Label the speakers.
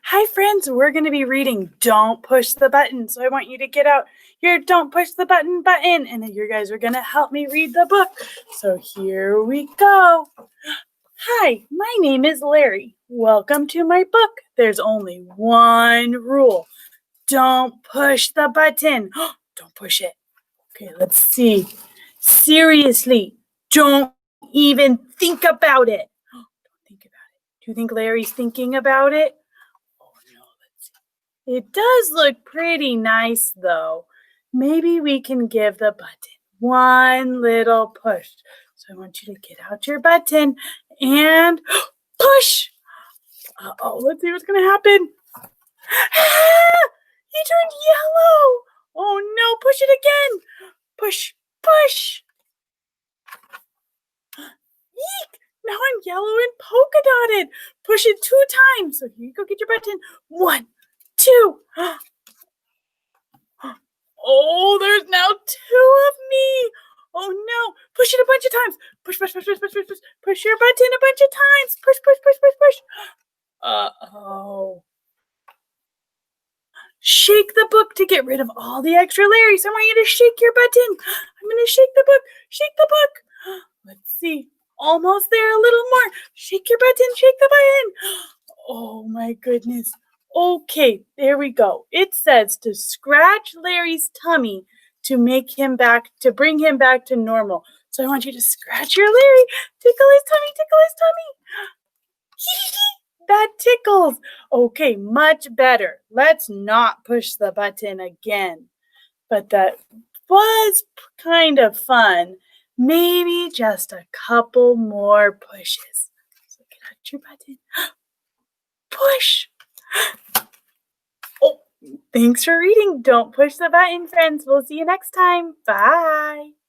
Speaker 1: Hi, friends. We're going to be reading Don't Push the Button. So I want you to get out your Don't Push the Button button, and then you guys are going to help me read the book. So here we go. Hi, my name is Larry. Welcome to my book. There's only one rule. Don't push the button. Don't push it. Okay, let's see. Seriously, don't even think about it. Don't think about it. Do you think Larry's thinking about it? Oh no, let's see. It does look pretty nice though. Maybe we can give the button one little push. So I want you to get out your button and push. Uh-oh, let's see what's gonna happen. Ah! He turned yellow. Oh no, push it again. Push, push. Eek! Now I'm yellow and polka dotted. Push it 2 times. So here you go, get your button. 1, 2. Oh, there's now 2 of me. Oh no. Push it a bunch of times. Push, push, push, push, push, push, push. Push your button a bunch of times. Push, push, push, push, push. Uh-oh. Shake the book to get rid of all the extra Larrys. I want you to shake your button. I'm going to shake the book. Shake the book. Let's see. Almost there, a little more. Shake your button. Shake the button. Oh my goodness. Okay, there we go. It says to scratch Larry's tummy to bring him back to normal. So I want you to scratch your Larry. Tickle his tummy. Tickle his tummy. That tickles. Okay, much better. Let's not push the button again. But that was kind of fun. Maybe just a couple more pushes. So get out your button. Push. Oh, thanks for reading. Don't push the button, friends. We'll see you next time. Bye.